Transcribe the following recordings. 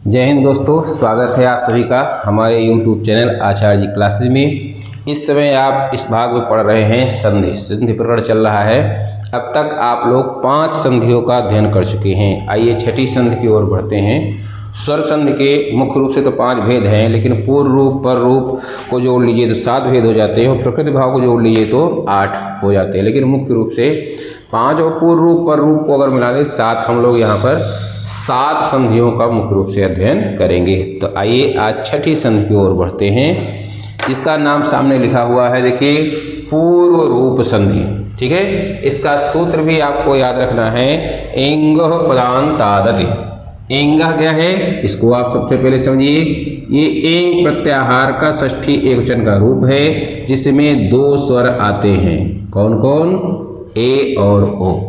जय हिंद दोस्तों, स्वागत है आप सभी का हमारे YouTube चैनल आचार्य जी क्लासेज में। इस समय आप इस भाग में पढ़ रहे हैं संधि प्रकरण चल रहा है। अब तक आप लोग 5 संधियों का अध्ययन कर चुके हैं। आइए छठी संधि की ओर बढ़ते हैं। स्वर संधि के मुख्य रूप से तो 5 भेद हैं, लेकिन पूर्व रूप पर रूप को जोड़ लीजिए तो 7 भेद हो जाते हैं और प्रकृति भाव को जोड़ लीजिए तो 8 हो जाते हैं। लेकिन मुख्य रूप से 5 और पूर्व रूप पर रूप को अगर मिला दें 7, हम लोग यहाँ पर 7 संधियों का मुख्य रूप से अध्ययन करेंगे। तो आइए आज छठी संधि की ओर बढ़ते हैं। इसका नाम सामने लिखा हुआ है, देखिए, पूर्व रूप संधि। ठीक है, इसका सूत्र भी आपको याद रखना है, एंग पदांतादति। एंग क्या है, इसको आप सबसे पहले समझिए। ये एंग प्रत्याहार का षष्ठी एकवचन का रूप है, जिसमें 2 स्वर आते हैं। कौन कौन? ए और ओ।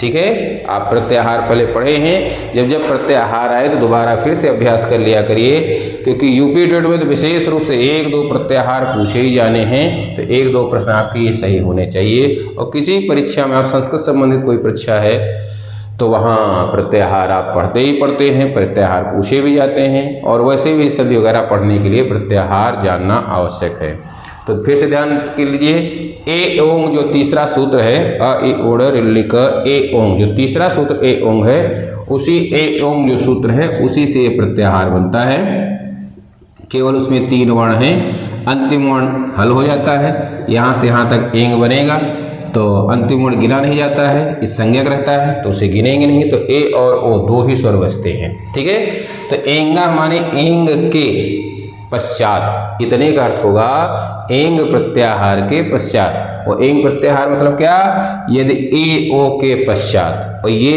ठीक है, आप प्रत्याहार पहले पढ़े हैं। जब प्रत्याहार आए तो दोबारा फिर से अभ्यास कर लिया करिए, क्योंकि यूपी टेट में तो विशेष रूप से 1-2 प्रत्याहार पूछे ही जाने हैं। तो 1-2 प्रश्न आपके ये सही होने चाहिए। और किसी परीक्षा में, आप संस्कृत संबंधित कोई परीक्षा है तो वहाँ प्रत्याहार आप पढ़ते ही पढ़ते हैं, प्रत्याहार पूछे भी जाते हैं। और वैसे भी संधि वगैरह पढ़ने के लिए प्रत्याहार जानना आवश्यक है। तो फिर से ध्यान कर लीजिए, ए ओंग जो तीसरा सूत्र है, अ ए ओड़ रिल्लिक ए ओंग जो तीसरा सूत्र ए ओंग है, उसी ए ओंग जो सूत्र है उसी से प्रत्याहार बनता है। केवल उसमें 3 वर्ण हैं, अंतिम वर्ण हल हो जाता है। यहाँ से यहाँ तक एंग बनेगा तो अंतिम वर्ण गिना नहीं जाता है, इस संज्ञक रहता है तो उसे गिनेंगे नहीं। तो ए और ओ 2 ही स्वर बचते हैं। ठीक है, तो एंगा माने एंग के पश्चात, इतने का अर्थ होगा एंग प्रत्याहार के पश्चात। और एंग प्रत्याहार मतलब क्या? यदि ए ओ के पश्चात। और ये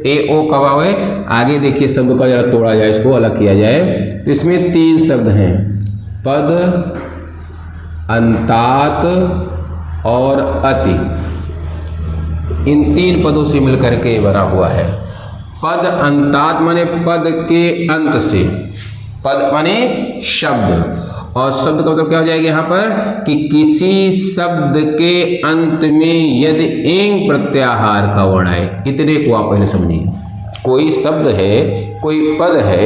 ए ओ कब आवे, आगे देखिए शब्द का जरा तोड़ा जाए, इसको अलग किया जाए। तो इसमें 3 शब्द हैं, पद, अंतात और अति। इन 3 पदों से मिलकर के बना हुआ है। पद अंतात माने पद के अंत से, पद माने शब्द, और शब्द का मतलब क्या हो जाएगा यहाँ पर कि किसी शब्द के अंत में यदि एंग प्रत्याहार का वर्ण आए। इतने को आप पहले समझिए। कोई शब्द है, कोई पद है,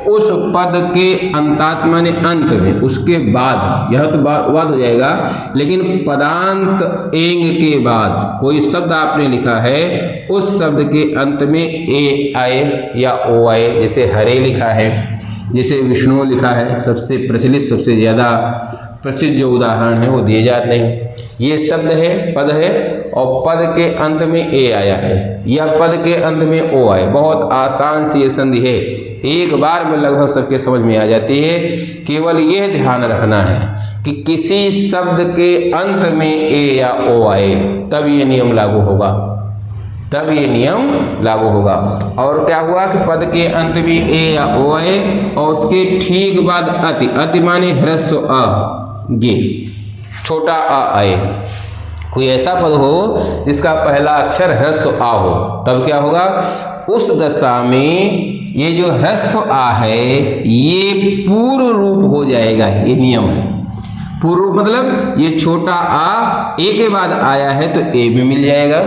उस पद के अंतात माने अंत में, उसके बाद, यह तो बाद हो जाएगा, लेकिन पदांत एंग के बाद कोई शब्द आपने लिखा है, उस शब्द के अंत में ए आए या ओ आए। जैसे हरे लिखा है, जैसे विष्णु लिखा है, सबसे प्रचलित, सबसे ज़्यादा प्रसिद्ध जो उदाहरण है वो दिए जाते हैं। ये शब्द है, पद है, और पद के अंत में ए आया है या पद के अंत में ओ आए। बहुत आसान सी ये संधि है, एक बार में लगभग सबके समझ में आ जाती है। केवल यह ध्यान रखना है कि किसी शब्द के अंत में ए या ओ आए, तब ये नियम लागू होगा, तब ये नियम लागू होगा। और क्या हुआ कि पद के अंत में ए या ओ आए और उसके ठीक बाद अति, अति माने ह्रस्व अ, ये छोटा आ आए। कोई ऐसा पद हो जिसका पहला अक्षर ह्रस्व आ हो, तब क्या होगा? उस दशा में ये जो ह्रस्व आ है ये पूर्व रूप हो जाएगा। ये नियम है। पूर्व रूप मतलब ये छोटा आ ए के बाद आया है तो ए भी मिल जाएगा।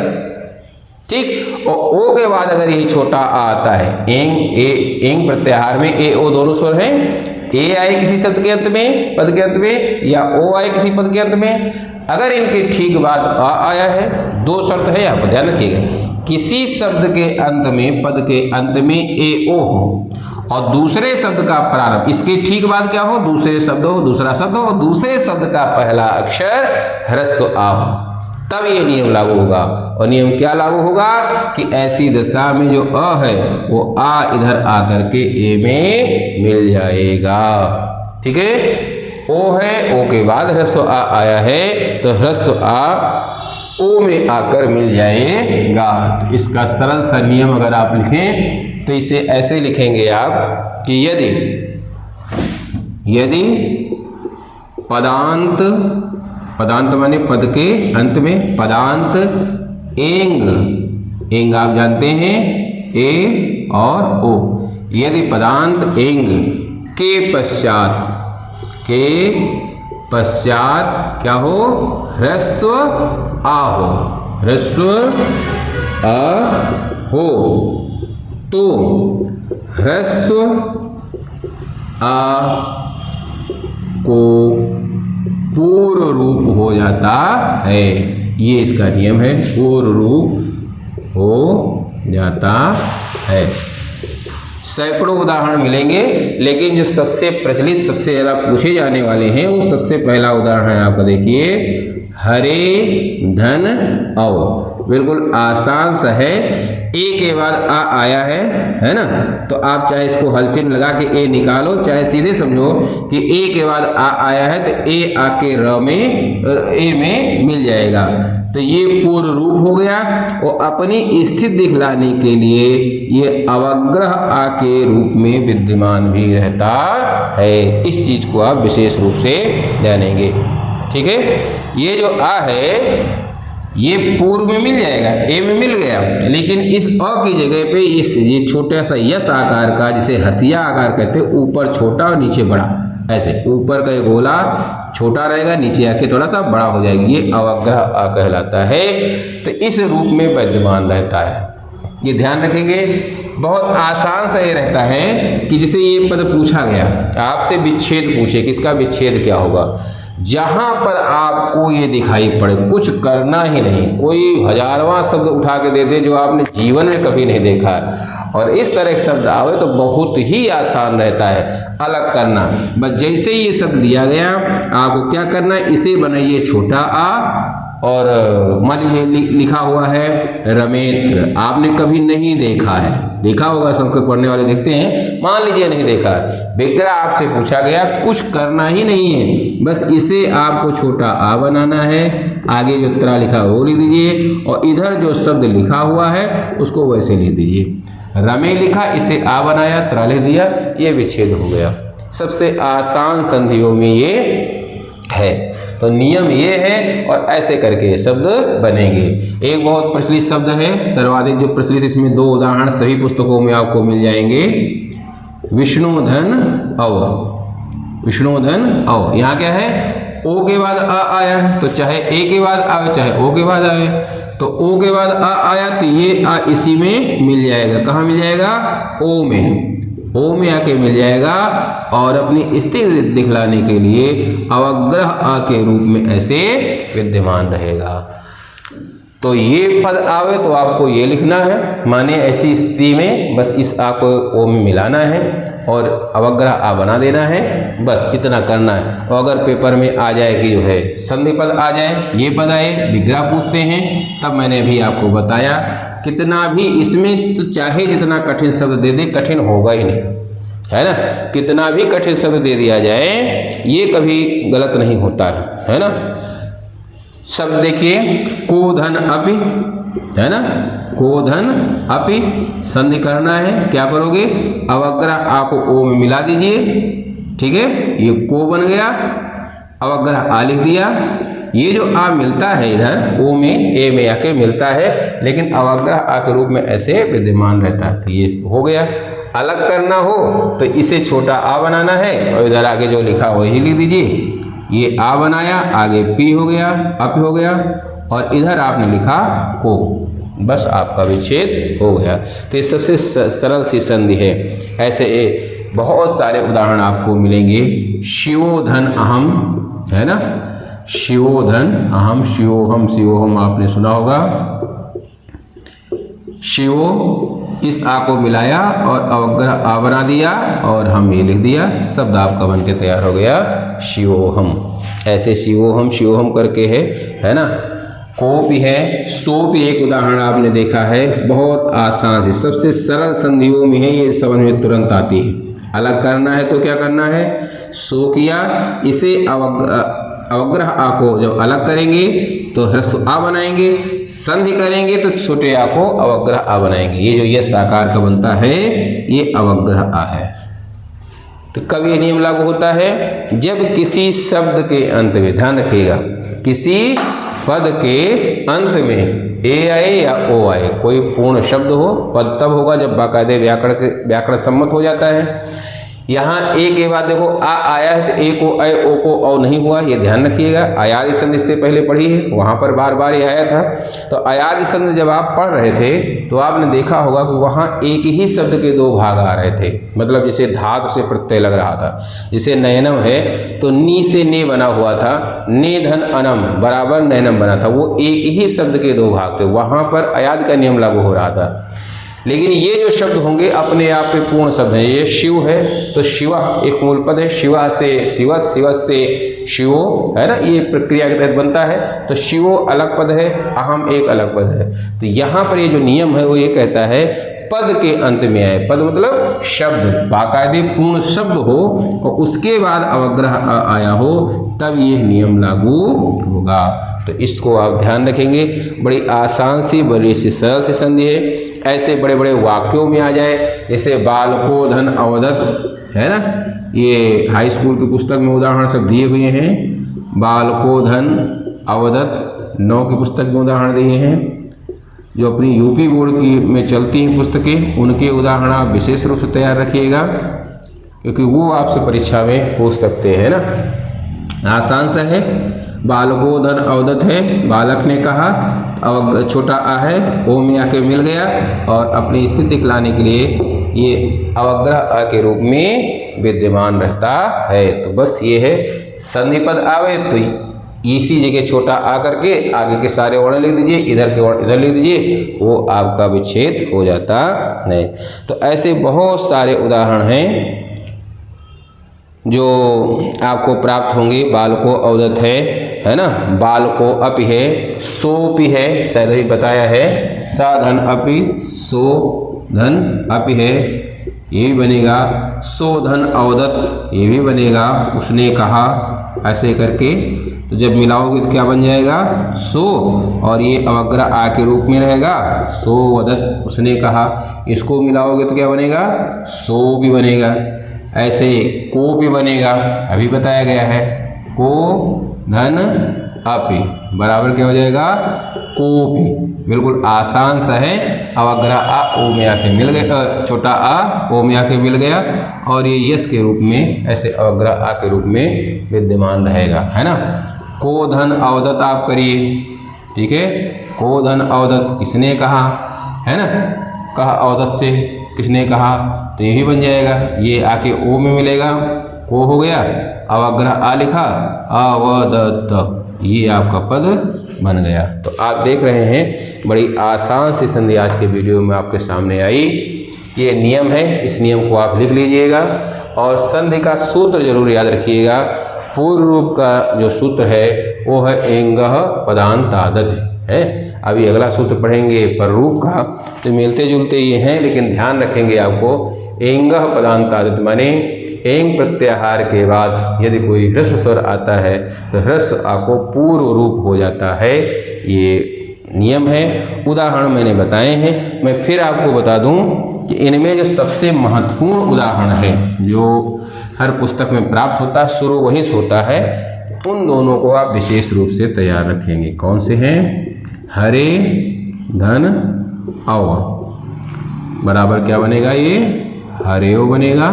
ठीक, और ओ के बाद अगर यही छोटा आ आता है, एंग एंग प्रत्याहार में ए ओ दोनों स्वर हैं। ए आए किसी शब्द के अंत में, पद के अंत में, या ओ आए किसी पद के अंत में, अगर इनके ठीक बाद आ आया है, 2 शर्त है, यहाँ पर ध्यान रखिएगा। किसी शब्द के अंत में, पद के अंत में ए ओ हो, और दूसरे शब्द का प्रारंभ, इसके ठीक बाद क्या हो? दूसरे शब्द हो, दूसरा शब्द हो, और दूसरे शब्द का पहला अक्षर ह्रस्व आ हो, तब ये नियम लागू होगा। और नियम क्या लागू होगा कि ऐसी दशा में जो अ है वो आ इधर आकर के ए में मिल जाएगा। ठीक है, ओ है, ओ के बाद ह्रस्व आ आया है तो ह्रस्व आ ओ में आकर मिल जाएगा। तो इसका सरल सा नियम अगर आप लिखें तो इसे ऐसे लिखेंगे आप कि यदि पदांत, पदांत माने पद के अंत में, पदांत एंग, एंग आप जानते हैं ए और ओ, यदि पदांत एंग के पश्चात क्या हो? ह्रस्व आ हो, ह्रस्व आ हो, तो ह्रस्व आ को पूर्ण रूप हो जाता है। ये इसका नियम है, पूर्ण रूप हो जाता है। सैकड़ों उदाहरण मिलेंगे, लेकिन जो सबसे प्रचलित, सबसे ज़्यादा पूछे जाने वाले हैं, वो सबसे पहला उदाहरण है आपका, देखिए, हरे धन औ। बिल्कुल आसान सा है। ए के बाद आ आया है ना, तो आप चाहे इसको हलचिन्ह लगा के ए निकालो, चाहे सीधे समझो कि ए के बाद आ आया है तो ए आके र में, ए में मिल जाएगा। तो ये पूर्ण रूप हो गया। और अपनी स्थिति दिखलाने के लिए ये अवग्रह आ के रूप में विद्यमान भी रहता है। इस चीज को आप विशेष रूप से जानेंगे, ठीक है। ये जो आ है ये पूर्व में मिल जाएगा, ए में मिल गया, लेकिन इस अ की जगह पे इस ये छोटा सा यस आकार का, जिसे हसिया आकार कहते हैं, ऊपर छोटा और नीचे बड़ा, ऐसे ऊपर का ये गोला छोटा रहेगा, नीचे आके थोड़ा सा बड़ा हो जाएगा, ये अवग्रह आ कहलाता है। तो इस रूप में विद्यमान रहता है, ये ध्यान रखेंगे। बहुत आसान सा ये रहता है कि जिसे ये पद पूछा गया, आपसे विच्छेद पूछे, किसका विच्छेद क्या होगा, जहां पर आपको ये दिखाई पड़े, कुछ करना ही नहीं, कोई हजारवां शब्द उठा के दे दे जो आपने जीवन में कभी नहीं देखा है, और इस तरह के शब्द आवे तो बहुत ही आसान रहता है अलग करना। बस जैसे ही ये शब्द दिया गया, आपको क्या करना है, इसे बनाइए छोटा आ, और मान लीजिए लिखा हुआ है रमेत्र, आपने कभी नहीं देखा है, देखा होगा, संस्कृत पढ़ने वाले देखते हैं, मान लीजिए नहीं देखा है, विग्रह आपसे पूछा गया, कुछ करना ही नहीं है, बस इसे आपको छोटा आ बनाना है, आगे जो त्रा लिखा है वो लिख दीजिए, और इधर जो शब्द लिखा हुआ है उसको वैसे लिख दीजिए। रमे लिखा, इसे आ बनाया, त्रा लिख दिया, ये विच्छेद हो गया। सबसे आसान संधियों में ये है, तो नियम ये है, और ऐसे करके ये शब्द बनेंगे। एक बहुत प्रचलित शब्द है, सर्वाधिक जो प्रचलित, इसमें दो उदाहरण सभी पुस्तकों में आपको मिल जाएंगे, विष्णुधन अव। विष्णुधन अव, यहाँ क्या है, ओ के बाद आ आया है, तो चाहे ए के बाद आवे चाहे ओ के बाद आवे, तो ओ के बाद आ आया तो ये आ इसी में मिल जाएगा, कहाँ मिल जाएगा, ओ में, ओ में आके मिल जाएगा, और अपनी स्थिति दिखलाने के लिए अवग्रह आ के रूप में ऐसे विद्यमान रहेगा। तो ये पद आवे तो आपको ये लिखना है, माने ऐसी स्थिति में बस इस आ को ओ में मिलाना है और अवग्रह आ बना देना है, बस इतना करना है। और अगर पेपर में आ जाए कि जो है संधि पद आ जाए, ये पद आए, विग्रह पूछते हैं, तब मैंने भी आपको बताया, कितना भी इसमें तो चाहे जितना कठिन शब्द दे दे, कठिन होगा ही नहीं, है ना, कितना भी कठिन शब्द दे दिया जाए ये कभी गलत नहीं होता है ना। शब्द देखिए, कोधन अपि, है ना, कोधन अपि, संधि करना है, क्या करोगे, अवग्रह आ को ओ में मिला दीजिए, ठीक है, ये को बन गया, अवग्रह आ लिख दिया, ये जो आ मिलता है इधर ओ में, ए में आके मिलता है, लेकिन अवग्रह आ के रूप में ऐसे विद्यमान रहता है, तो ये हो गया। अलग करना हो तो इसे छोटा आ बनाना है, और इधर आगे जो लिखा वही लिख दीजिए, ये आ बनाया, आगे पी हो गया, अप हो गया, और इधर आपने लिखा को, बस आपका विच्छेद हो गया। तो ये सबसे सरल सी संधि है। ऐसे बहुत सारे उदाहरण आपको मिलेंगे। शिवोधन अहम, है ना, शिवोधन अहम, शिवोहम, शिवोहम आपने सुना होगा। शिवो, इस आ को मिलाया और अवग्रह आ बना दिया, और हम ये लिख दिया, शब्द आपका बन के तैयार हो गया शिवोहम। ऐसे शिवोहम शिवोहम करके है ना। को भी है, सो भी एक उदाहरण आपने देखा है, बहुत आसान से, सबसे सरल संधियों में है, ये समझ में तुरंत आती है। अलग करना है तो क्या करना है, सो किया, इसे अवग्रह आ को जब अलग करेंगे तो ह्रस्व आ बनाएंगे, संधि करेंगे तो छोटे आ को अवग्रह आ बनाएंगे। ये जो यस आकार का बनता है ये अवग्रह आ है। तो कब ये नियम लागू होता है, जब किसी शब्द के अंत में, ध्यान रखिएगा, किसी पद के अंत में ए आए या ओ आए, कोई पूर्ण शब्द हो, पद तब होगा जब बाकायदे व्याकरण सम्मत हो जाता है। यहाँ ए के बाद देखो आ आया है तो ए को ए ओ को औ नहीं हुआ, ये ध्यान रखिएगा। अयादी संधि इससे पहले पढ़ी है, वहाँ पर बार बार ये आया था। तो अयादी संधि जब आप पढ़ रहे थे तो आपने देखा होगा कि वहाँ एक ही शब्द के दो भाग आ रहे थे, मतलब जैसे धातु से प्रत्यय लग रहा था। जैसे नयनम है तो नी से ने बना हुआ था, ने धन अनम बराबर नयनम बना था, वो एक ही शब्द के दो भाग थे, वहाँ पर अयाद का नियम लागू हो रहा था। लेकिन ये जो शब्द होंगे अपने आप पे पूर्ण शब्द हैं। ये शिव है तो शिवा एक मूल पद है, शिवा से शिवस, शिवस से शिवो, है ना, ये प्रक्रिया के तहत बनता है। तो शिवो अलग पद है, अहम एक अलग पद है। तो यहाँ पर ये जो नियम है वो ये कहता है पद के अंत में आए, पद मतलब शब्द बाकायदे पूर्ण शब्द हो और उसके बाद अवग्रह आया हो, तब ये नियम लागू होगा। तो इसको आप ध्यान रखेंगे। बड़ी आसान सी, बड़ी सी सरल सी संधि है। ऐसे बड़े बड़े वाक्यों में आ जाए, जैसे बालको धन अवदत, है ना, ये हाई स्कूल की पुस्तक में उदाहरण सब दिए हुए हैं। बालको धन अवदत 9 की पुस्तक में उदाहरण दिए हैं। जो अपनी यूपी बोर्ड की में चलती हैं पुस्तकें, उनके उदाहरण आप विशेष रूप से तैयार रखिएगा, क्योंकि वो आपसे परीक्षा में पूछ सकते हैं ना। आसान सा है। बालको धन अवदत है, बालक ने कहा, अब छोटा आ है, ओ में आके मिल गया और अपनी स्थिति दिखलाने के लिए ये अवग्रह आ के रूप में विद्यमान रहता है। तो बस ये है, संधि पद आवे तो इसी जगह छोटा आ करके आगे के सारे वर्ण लिख दीजिए, इधर के वर्ण इधर लिख दीजिए, वो आपका विच्छेद हो जाता है। तो ऐसे बहुत सारे उदाहरण हैं जो आपको प्राप्त होंगे। बालको अवदत है ना, बालको अपि है, सोपि है, शायद अभी बताया है, साधन अपि, सो धन अपि है, ये भी बनेगा। सो धन अवदत, ये भी बनेगा, उसने कहा, ऐसे करके। तो जब मिलाओगे तो क्या बन जाएगा, सो, और ये अवग्रह आ के रूप में रहेगा, सो वदत, उसने कहा। इसको मिलाओगे तो क्या बनेगा, सो भी बनेगा। ऐसे को भी बनेगा, अभी बताया गया है, को धन अपि बराबर क्या हो जाएगा, को भी। बिल्कुल आसान सा है। अवग्रह आ ओ में आके मिल गया, छोटा आ ओ में आके मिल गया, और ये यस के रूप में ऐसे अवग्रह आ के रूप में विद्यमान रहेगा, है ना। को धन अवदत आप करिए, ठीक है। को धन अवदत किसने कहा, है ना, कहा अवदत से, किसने कहा, तो यही बन जाएगा। ये आके ओ में मिलेगा, को हो गया, अवग्रह आ लिखा, अवदत, ये आपका पद बन गया। तो आप देख रहे हैं बड़ी आसान सी संधि आज के वीडियो में आपके सामने आई। ये नियम है, इस नियम को आप लिख लीजिएगा और संधि का सूत्र जरूर याद रखिएगा। पूर्व रूप का जो सूत्र है वो है एंगः पदान्तादति है। अभी अगला सूत्र पढ़ेंगे पर रूप का, तो मिलते जुलते ये हैं, लेकिन ध्यान रखेंगे आपको, एंगः पदान्तादति माने एंग प्रत्याहार के बाद यदि कोई ह्रस्व स्वर आता है तो ह्रस्व आपको पूर्व रूप हो जाता है। ये नियम है, उदाहरण मैंने बताए हैं। मैं फिर आपको बता दूं कि इनमें जो सबसे महत्वपूर्ण उदाहरण है जो हर पुस्तक में प्राप्त होता है, शुरू वहीं से होता है, उन दोनों को आप विशेष रूप से तैयार रखेंगे। कौन से हैं, हरे धन अव बराबर क्या बनेगा, ये हरेओ बनेगा,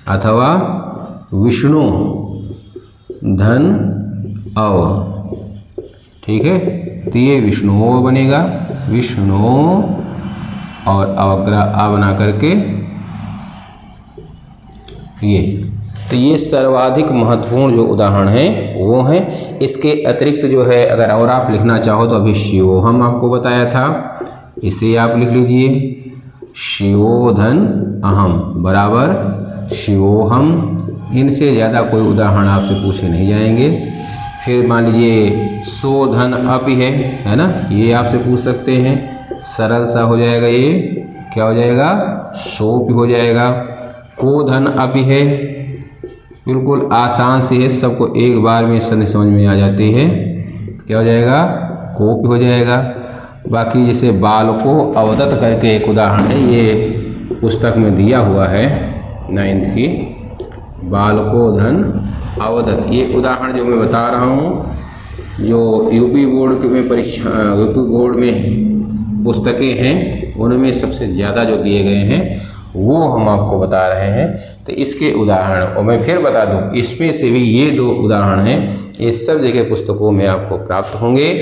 अथवा विष्णु धन अव, ठीक है। तो ये विष्णु बनेगा, विष्णु और अवग्रह आ बना करके ये। तो ये सर्वाधिक महत्वपूर्ण जो उदाहरण हैं वो हैं। इसके अतिरिक्त जो है अगर और आप लिखना चाहो तो अभी शिवोहम आपको बताया था, इसे आप लिख लीजिए, शिवोधन अहम बराबर शिवोहम। इनसे ज़्यादा कोई उदाहरण आपसे पूछे नहीं जाएंगे। फिर मान लीजिए सोधन अपि है ना, ये आपसे पूछ सकते हैं, सरल सा हो जाएगा, ये क्या हो जाएगा, सोप हो जाएगा। को धन अपि है, बिल्कुल आसान से है, सबको एक बार में समझ में आ जाती है, क्या हो जाएगा, कोप हो जाएगा। बाकी जैसे बाल को अवदत करके एक उदाहरण है, ये पुस्तक में दिया हुआ है 9th की, बाल को धन अवदत। ये उदाहरण जो मैं बता रहा हूँ, जो यूपी बोर्ड में परीक्षा, यूपी बोर्ड में पुस्तकें हैं उनमें सबसे ज़्यादा जो दिए गए हैं वो हम आपको बता रहे हैं। तो इसके उदाहरण, और मैं फिर बता दूं, इसमें से भी ये 2 उदाहरण हैं, ये सब जगह पुस्तकों में आपको प्राप्त होंगे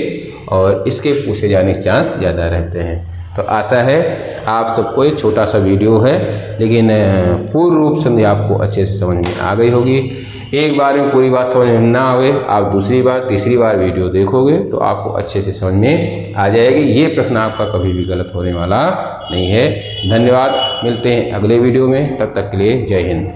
और इसके पूछे जाने के चांस ज़्यादा रहते हैं। तो आशा है आप सबको ये छोटा सा वीडियो है, लेकिन पूर्ण रूप से आपको अच्छे से समझ में आ गई होगी। एक बार में पूरी बात समझ में ना आवे, आप दूसरी बार तीसरी बार वीडियो देखोगे तो आपको अच्छे से समझ में आ जाएगी। ये प्रश्न आपका कभी भी गलत होने वाला नहीं है। धन्यवाद, मिलते हैं अगले वीडियो में, तब तक के लिए जय हिंद।